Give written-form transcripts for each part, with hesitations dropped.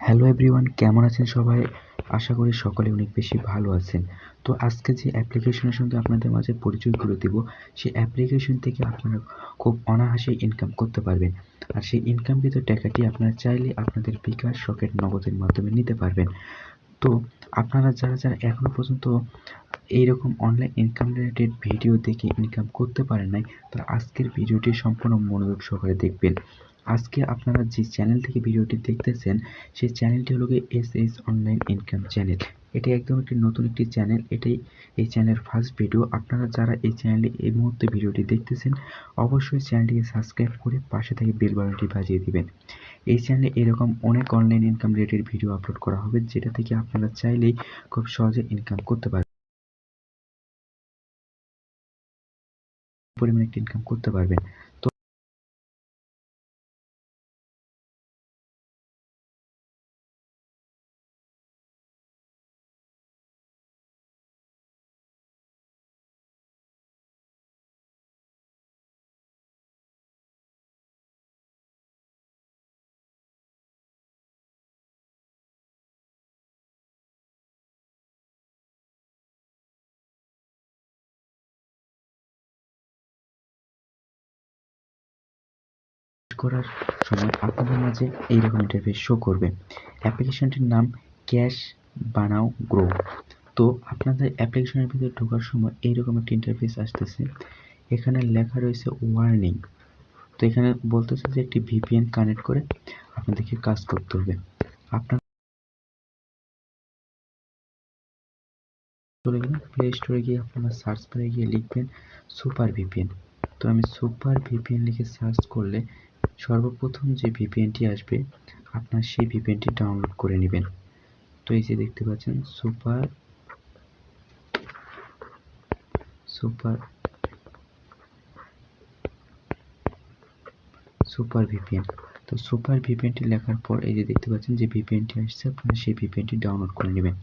Hello everyone, কেমন আছেন সবাই? আশা করি সকলে অনেক বেশি ভালো আছেন। তো আজকে যে অ্যাপ্লিকেশনের সঙ্গে আপনাদের মাঝে পরিচয় করে দেব, সেই অ্যাপ্লিকেশন থেকে আপনারা খুব অনায়াসেই ইনকাম করতে পারবেন। আর সেই ইনকামকৃত টাকাটি আপনারা চাইলে আপনাদের বিকাশ, রকেট, নগদের মাধ্যমে নিতে পারবেন। তো আপনারা যারা এখনো পর্যন্ত এইরকম অনলাইন ইনকাম রিলেটেড ভিডিও দেখে ইনকাম করতে পারেন নাই, তারা আজকের ভিডিওটি সম্পূর্ণ মনোযোগ সহকারে দেখবেন। আজকে আপনারা যে চ্যানেল থেকে ভিডিওটি দেখতেছেন, সেই চ্যানেলটি হলো এস অনলাইন ইনকাম চ্যানেল। এটি একদম একটি নতুন একটি চ্যানেল। এই চ্যানেলের ফার্স্ট ভিডিও। আপনারা যারা এই চ্যানেলে এই মুহূর্তে ভিডিওটি দেখতেছেন, অবশ্যই চ্যানেলটিকে সাবস্ক্রাইব করে পাশে থেকে বেল বাটনটি বাজিয়ে দিবেন। এই চ্যানেলে এরকম অনেক online income related video upload করা হবে, যেটা থেকে আপনারা চাইলেই খুব সহজে ইনকাম করতে পারবেন, পরিমাণে ইনকাম করতে পারবেন। তো করার সময় আপনাদের মাঝে এইরকম ইন্টারফেস শো করবে। অ্যাপ্লিকেশনটির নাম ক্যাশ বানাও গ্রো। তো আপনাদের অ্যাপ্লিকেশনের ভিতরে ঢোকার সময় এইরকম একটা ইন্টারফেস আসতেছে। এখানে লেখা রয়েছে ওয়ার্নিং। তো এখানে বলতেছে যে একটি ভিপিএন কানেক্ট করে আপনাদেরকে কাজ করতে হবে। আপনারা চলে গেলেন প্লে স্টোরে গিয়ে আপনারা সার্চ বারে গিয়ে লিখবেন সুপার ভিপিএন। তো আমি সুপার ভিপিএন লিখে সার্চ করলে সর্বপ্রথম যে ভিপিএনটি আসবে, আপনার সেই ভিপিএনটি ডাউনলোড করে নেবেন। তো এই যে দেখতে পাচ্ছেন সুপার সুপার সুপার ভিপিএন। তো সুপার ভিপিএনটি লেখার পর এই যে দেখতে পাচ্ছেন যে ভিপিএনটি আসছে, আপনারা সেই ভিপিএনটি ডাউনলোড করে নেবেন।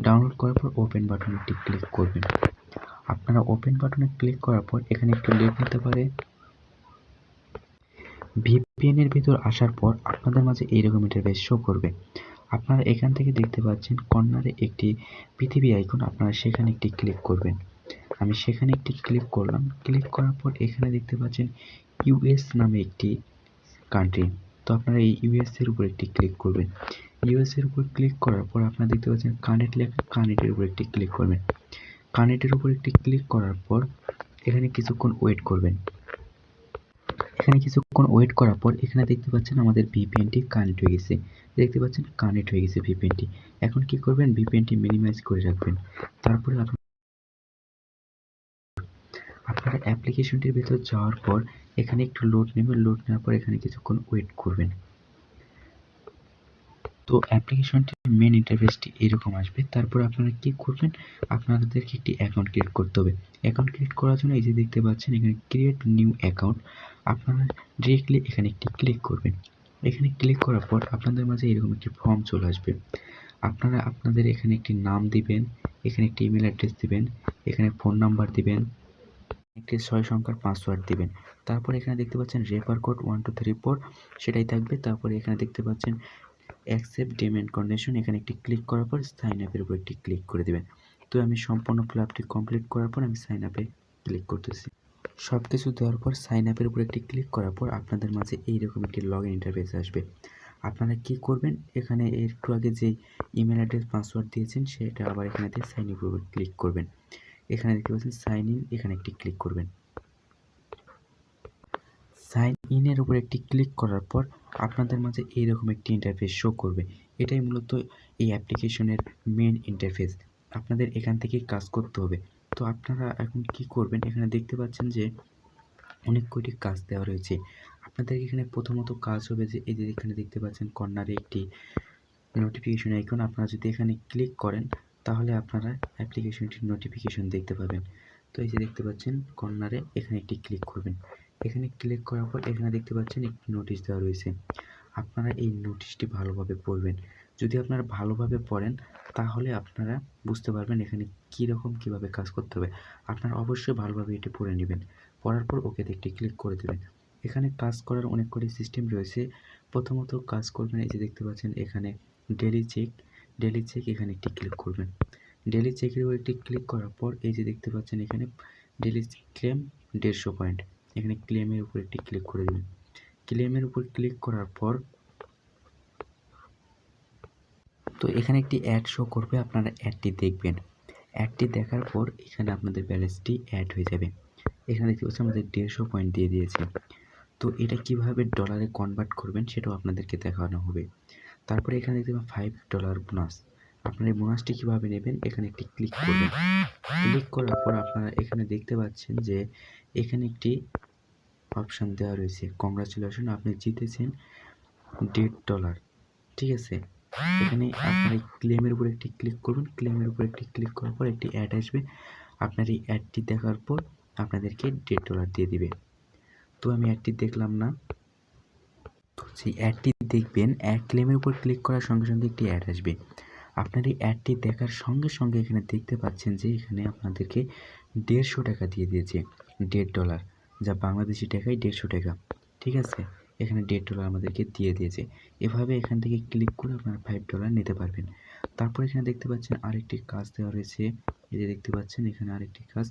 ডাউনলোড করার পর ওপেন বাটনে একটি ক্লিক করবেন। আপনারা ওপেন বাটনে ক্লিক করার পর এখানে একটু লেট নিতে পারে। ভিপিএন এর ভিতর আসার পর আপনাদের মাঝে এইরকম ইন্টারফেস শো করবে। আপনারা এখান থেকে দেখতে পাচ্ছেন কর্নারে একটি পৃথিবী আইকন, আপনারা সেখানে একটি ক্লিক করবেন। আমি সেখানে একটি ক্লিক করলাম। ক্লিক করার পর এখানে দেখতে পাচ্ছেন ইউএস নামে একটি কান্ট্রি। তো আপনারা এই ইউএস এর উপর একটি ক্লিক করবেন। ইউএস এর উপর ক্লিক করার পর আপনারা দেখতে পাচ্ছেন কানেক্ট লেখা, কানেক্টের উপর একটি ক্লিক করবেন। কানেক্টের উপর একটি ক্লিক করার পর এখানে কিছুক্ষণ ওয়েট করবেন। এখানে কিছুক্ষণ ওয়েট করার পর এখানে দেখতে পাচ্ছেন আমাদের ভিপিএনটি কানেক্ট হয়ে গেছে। দেখতে পাচ্ছেন কানেক্ট হয়ে গেছে ভিপিএনটি। এখন কি করবেন, ভিপিএনটি মিনিমাইজ করে রাখবেন। তারপরে আপনারা অ্যাপ্লিকেশনটির ভিতর যাওয়ার পর এখানে একটু লোড নেবেন। লোড নেওয়ার পর এখানে কিছুক্ষণ ওয়েট করবেন। তো অ্যাপ্লিকেশনটির মেন ইন্টারফেসটি এরকম আসবে। তারপর আপনারা কি করবেন, আপনাদেরকে একটি অ্যাকাউন্ট ক্রিয়েট করতে হবে। অ্যাকাউন্ট ক্রিয়েট করার জন্য এই যে দেখতে পাচ্ছেন এখানে ক্রিয়েট নিউ অ্যাকাউন্ট, আপনারা ডিরেক্টলি এখানে একটি ক্লিক করবেন। এখানে ক্লিক করার পর আপনাদের মাঝে এরকম একটি ফর্ম চলে আসবে। আপনারা আপনাদের এখানে একটি নাম দিবেন, এখানে একটি ইমেল অ্যাড্রেস দিবেন, এখানে ফোন নাম্বার দিবেন, একটি 6 সংখ্যার পাসওয়ার্ড দিবেন। তারপর এখানে দেখতে পাচ্ছেন রেফার কোড 1234 সেটাই থাকবে। তারপরে এখানে দেখতে পাচ্ছেন অ্যাকসেপ্ট পেমেন্ট কন্ডিশন, এখানে একটি ক্লিক করার পর সাইন আপের উপর একটি ক্লিক করে দেবেন। তো আমি সম্পূর্ণ ফ্ল্যাপটি কমপ্লিট করার পর আমি সাইন আপে ক্লিক করতেছি। সব কিছু দেওয়ার পর সাইন আপের উপর একটি ক্লিক করার পর আপনাদের মাঝে এইরকম একটি লগ ইন ইন্টারফেস আসবে। আপনারা কি করবেন, এখানে একটু আগে যে ইমেল অ্যাড্রেস পাসওয়ার্ড দিয়েছেন সেটা আবার এখানে দিয়ে সাইন ইনের উপর ক্লিক করবেন। এখানে দেখতে পাচ্ছেন সাইন ইন, এখানে একটি ক্লিক করবেন। সাইন ইনের উপর একটি ক্লিক করার পর আপনাদের মাঝে এইরকম একটি ইন্টারফেস শো করবে। এটাই মূলত এই অ্যাপ্লিকেশনের মেন ইন্টারফেস। আপনাদের এখান থেকেই কাজ করতে হবে। তো আপনারা এখন কি করবেন, এখানে দেখতে পাচ্ছেন যে অনেক কয়টি কাজ দেওয়া রয়েছে। আপনাদের এখানে প্রথমত কাজ হবে যে এই যে এখানে দেখতে পাচ্ছেন কর্নারে একটি নোটিফিকেশন আইকন, আপনারা যদি এখানে ক্লিক করেন তাহলে আপনারা অ্যাপ্লিকেশনটির নোটিফিকেশন দেখতে পাবেন। তো এই যে দেখতে পাচ্ছেন কর্নারে এখানে একটি ক্লিক করবেন। এখানে ক্লিক করার পর এখানে দেখতে পাচ্ছেন একটি নোটিশ দেওয়া রয়েছে। আপনারা এই নোটিশটি ভালোভাবে পড়বেন। যদি আপনারা ভালোভাবে পড়েন তাহলে আপনারা বুঝতে পারবেন এখানে কীভাবে কাজ করতে হবে। আপনারা অবশ্যই ভালোভাবে এটি পড়ে নেবেন। পড়ার পর ওকেতে একটি ক্লিক করে দেবেন। এখানে কাজ করার অনেক কটি সিস্টেম রয়েছে। প্রথমত কাজ করবেন, এই যে দেখতে পাচ্ছেন এখানে ডেলি চেক এখানে একটি ক্লিক করবেন। ডেলি চেকের উপর একটি ক্লিক করার পর এই যে দেখতে পাচ্ছেন এখানে ডেলি ক্লেম 150 পয়েন্ট, এখানে ক্লেমের উপর একটি ক্লিক করে দেবেন। ক্লেমের উপর ক্লিক করার পর তো এখানে একটি অ্যাড শো করবে, আপনারা অ্যাডটি দেখবেন। অ্যাডটি দেখার পর এখানে আপনাদের ব্যালেন্সটি অ্যাড হয়ে যাবে। এখানে দেখতে পাচ্ছেন আমাদের 150 পয়েন্ট দিয়ে দিয়েছে। তো এটা কিভাবে ডলারে কনভার্ট করবেন সেটাও আপনাদেরকে দেখানো হবে। তারপরে এখানে দেখতে পাবেন $5 বোনাস। আপনারা এই বোনাসটি কীভাবে নেবেন, এখানে একটি ক্লিক করবেন। ক্লিক করার পর আপনারা এখানে দেখতে পাচ্ছেন যে এখানে একটি অপশান দেওয়া রয়েছে, কংগ্রাচুলেশন, আপনি জিতেছেন $1.5। ঠিক আছে, এখানে আপনার এই ক্লেমের উপর একটি ক্লিক করবেন। ক্লেমের উপর একটি ক্লিক করার পর একটি অ্যাড আসবে। আপনার এই অ্যাডটি দেখার পর আপনাদেরকে $1.5 দিয়ে দিবে। তো আমি অ্যাডটি দেখলাম না, তো সেই অ্যাডটি দেখবেন। ক্লেমের উপর ক্লিক করার সঙ্গে সঙ্গে একটি অ্যাড আসবে। আপনার এই অ্যাডটি দেখার সঙ্গে সঙ্গে এখানে দেখতে পাচ্ছেন যে এখানে আপনাদেরকে $150 দিয়ে দিয়েছে, $1.5, যা বাংলাদেশি টাকায় 150 টাকা। ঠিক আছে, এখানে $1.5 আমাদেরকে দিয়ে দিয়েছে। এভাবে এখান থেকে ক্লিক করে আপনারা $5 নিতে পারবেন। তারপর এখানে দেখতে পাচ্ছেন আরেকটি কাজ দেওয়া রয়েছে, এই যে দেখতে পাচ্ছেন এখানে আরেকটি কাজ,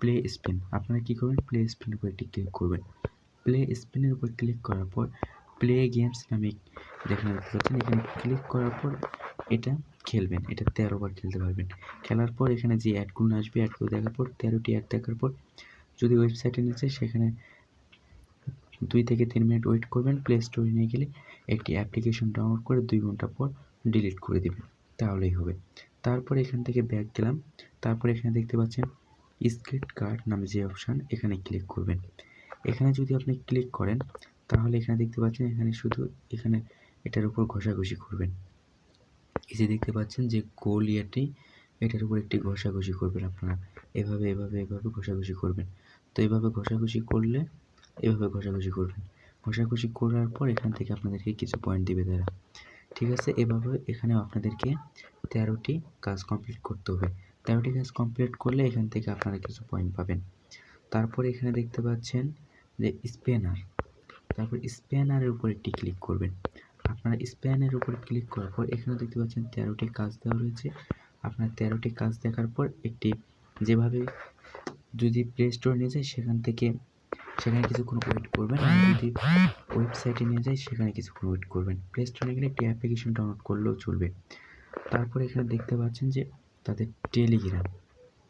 প্লে স্পিন। আপনারা কী করবেন, প্লে স্পিনের উপর একটি ক্লিক করবেন। প্লে স্পিনের উপর ক্লিক করার পর প্লে গেমস নামে যেখানে দেখতে পাচ্ছেন এখানে ক্লিক করার পর এটা খেলবেন। এটা 13 বার খেলতে পারবেন। খেলার পর এখানে যে অ্যাডগুলো আসবে, অ্যাডগুলো দেখার পর 13টি অ্যাড দেখার পর যদি ওয়েবসাইটে নিচে সেখানে 2 থেকে 3 মিনিট ওয়েট করবেন। প্লে স্টোরে নিয়ে গেলে একটি অ্যাপ্লিকেশন ডাউনলোড করে 2 ঘন্টা পর ডিলিট করে দেবেন, তাহলেই হবে। তারপরে এখান থেকে ব্যাক গেলাম। তারপরে এখানে দেখতে পাচ্ছেন স্ক্রিপ্ট কার্ড নামে যে অপশান, এখানে ক্লিক করবেন। এখানে যদি আপনি ক্লিক করেন তাহলে এখানে দেখতে পাচ্ছেন এখানে শুধু এখানে এটার উপর ঘষাঘষি করবেন। এই যে দেখতে পাচ্ছেন যে গোল ইয়াটি, এটার উপর একটি ঘষাঘষি করবেন। আপনারা এভাবে এভাবে এভাবে ঘষাঘষি করবেন। তো এভাবে ঘষাঘষি করলে এভাবে ঘষাঘষি করবেন। ঘষাঘষি করার পর এখান থেকে আপনাদেরকে কিছু পয়েন্ট দিবে তারা। ঠিক আছে, এভাবে এখানেও আপনাদেরকে 13টি কাজ কমপ্লিট করতে হবে। 13টি কাজ কমপ্লিট করলে এখান থেকে আপনারা কিছু পয়েন্ট পাবেন। তারপরে এখানে দেখতে পাচ্ছেন যে স্প্যানার, তারপর স্প্যানারের উপর একটি ক্লিক করবেন। আপনারা স্প্যানের উপর ক্লিক করার পর এখানে দেখতে পাচ্ছেন 13টি কাজ দেওয়া রয়েছে। আপনার 13টি কাজ দেখার পর একটি যেভাবে যদি প্লে স্টোরে নিয়ে যায় সেখানে কিছুক্ষণ ওয়েট করবেন, আর যদি ওয়েবসাইটে নিয়ে যায় সেখানে কিছুক্ষণ ওয়েট করবেন। প্লে স্টোরে গেলে একটি অ্যাপ্লিকেশন ডাউনলোড করলেও চলবে। তারপরে এখানে দেখতে পাচ্ছেন যে তাদের টেলিগ্রাম,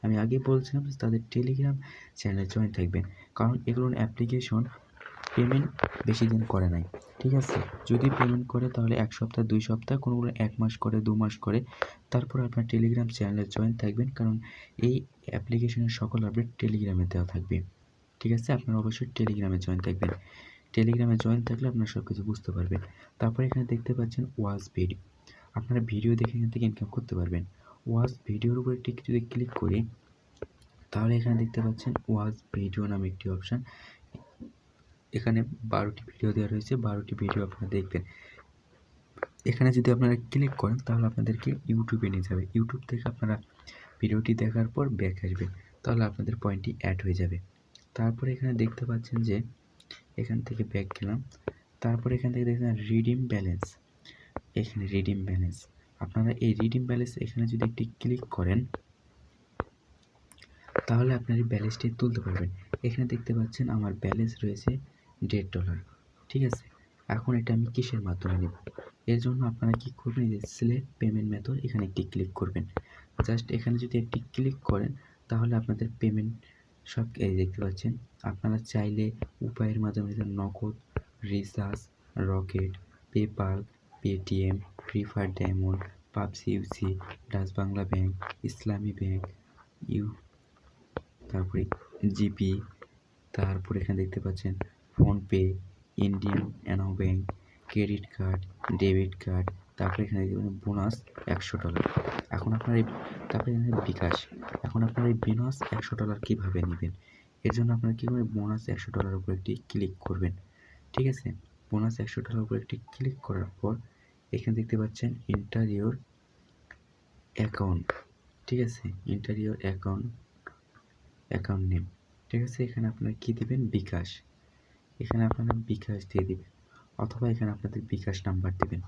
আমি আগেই বলছিলাম যে তাদের টেলিগ্রাম চ্যানেলে জয়েন থাকবেন, কারণ এগুলোর অ্যাপ্লিকেশন পেমেন্ট বেশি দিন করে নাই। ঠিক আছে, যদি পেমেন্ট করে তাহলে 1 সপ্তাহ 2 সপ্তাহ, কোনোগুলো 1 মাস করে 2 মাস করে। তারপর আপনার টেলিগ্রাম চ্যানেলে জয়েন থাকবেন, কারণ এই অ্যাপ্লিকেশনের সকল আপডেট টেলিগ্রামে দেওয়া থাকবে। ঠিক আছে, আপনারা অবশ্যই টেলিগ্রামে জয়েন থাকবেন। টেলিগ্রামে জয়েন থাকলে আপনারা সব কিছু বুঝতে পারবেন। তারপরে এখানে দেখতে পাচ্ছেন ওয়াচ ভিডিও, আপনারা ভিডিও দেখে এখান থেকে ইনকাম করতে পারবেন। ওয়াচ ভিডিওর উপর একটি যদি ক্লিক করি তাহলে এখানে দেখতে পাচ্ছেন ওয়াচ ভিডিও নামে একটি অপশান। এখানে 12টি ভিডিও দেওয়া রয়েছে, 12টি ভিডিও আপনারা দেখবেন। এখানে যদি আপনারা ক্লিক করেন তাহলে আপনাদেরকে ইউটিউবে নিয়ে যাবে। ইউটিউব থেকে আপনারা ভিডিওটি দেখার পর ব্যাক আসবে, তাহলে আপনাদের পয়েন্টটি অ্যাড হয়ে যাবে। তারপরে এখানে দেখতে পাচ্ছেন যে এখান থেকে ব্যাক গেলাম। তারপরে এখান থেকে দেখছেন রিডিম ব্যালেন্স, এখানে রিডিম ব্যালেন্স। আপনারা এই রিডিম ব্যালেন্স এখানে যদি একটি ক্লিক করেন তাহলে আপনার এই ব্যালেন্সটি তুলতে পারবেন। এখানে দেখতে পাচ্ছেন আমার ব্যালেন্স রয়েছে $1.5। ঠিক আছে, এখন এটা আমি কিসের মাধ্যমে নেব, এর জন্য আপনারা কি করবেন, যে সিলেক্ট পেমেন্ট মেথড, এখানে একটি ক্লিক করবেন। জাস্ট এখানে যদি একটি ক্লিক করেন তাহলে আপনাদের পেমেন্ট সব এই দেখতে পাচ্ছেন। আপনারা চাইলে উপায়ের মাধ্যমে Nagad, recharge, Rocket, PayPal, Paytm, free fire diamond, PUBG UC, Dutch Bangla bank, Islami bank, তারপরে জিপি, তারপরে এখানে দেখতে পাচ্ছেন ফোনপে, ইন্ডিয়ান অ্যানো bank, credit card, debit card, তারপরে এখানে দেখতে পাচ্ছেন বোনাস $100। এখন আপনার এই তারপরে এখানে বিকাশ। এখন আপনার এই বোনাস $100 কীভাবে নেবেন, এর জন্য আপনারা কী করবেন, বোনাস $100 উপর একটি ক্লিক করবেন। ঠিক আছে, বোনাস $100 উপর একটি ক্লিক করার পর এখানে দেখতে পাচ্ছেন এন্টার ইওর অ্যাকাউন্ট। ঠিক আছে, এন্টার ইওর অ্যাকাউন্ট নেম। ঠিক আছে, এখানে আপনারা কী দেবেন, বিকাশ। এখানে আপনারা বিকাশ দিয়ে দেবেন, অথবা এখানে আপনাদের বিকাশ নাম্বার দেবেন।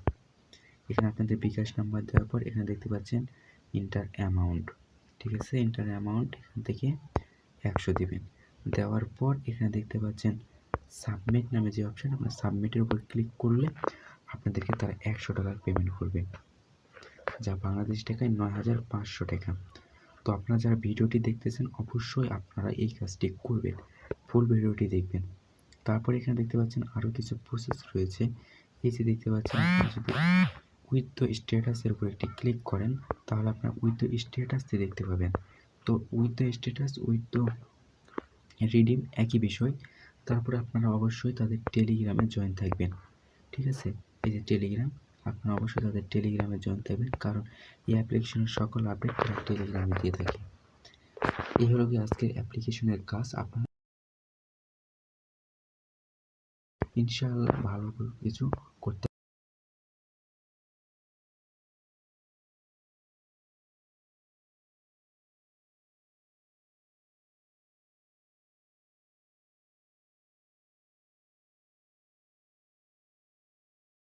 এখানে আপনাদের বিকাশ নাম্বার দেওয়ার পর এখানে দেখতে পাচ্ছেন ইন্টার অ্যামাউন্ট, ঠিক আছে, ইন্টার অ্যামাউন্ট এখান থেকে 100 দিবেন। দেওয়ার পর এখানে দেখতে পাচ্ছেন সাবমিট নামে যে অপশন, আপনার সাবমিটের উপর ক্লিক করলে আপনাদেরকে তারা $100 পেমেন্ট করবে, যা বাংলাদেশ টাকায় 9,500 টাকা। তো আপনারা যারা ভিডিওটি দেখতেছেন অবশ্যই আপনারা এই কাজটি করবেন, ফুল ভিডিওটি দেখবেন। তারপর এখানে দেখতে পাচ্ছেন আরও কিছু প্রসেস রয়েছে। এই যে দেখতে পাচ্ছেন, আপনি যদি উইথ দ্য স্ট্যাটাসের উপর একটি ক্লিক করেন তাহলে আপনার উইথ দ্য স্ট্যাটাসটি দেখতে পাবেন। তো with the status with the redeem একই বিষয়। তারপরে আপনারা অবশ্যই তাদের টেলিগ্রামে জয়েন থাকবেন, ঠিক আছে। এই যে টেলিগ্রাম, আপনারা অবশ্যই তাদের টেলিগ্রামে জয়েন থাকবেন, কারণ এই অ্যাপ্লিকেশনের সকল আপডেট তারা টেলিগ্রামে দিয়ে থাকে। এই হলো কি আজকের অ্যাপ্লিকেশনের কাজ। আপনারা ইনশাআল্লাহ ভালো কিছু করতে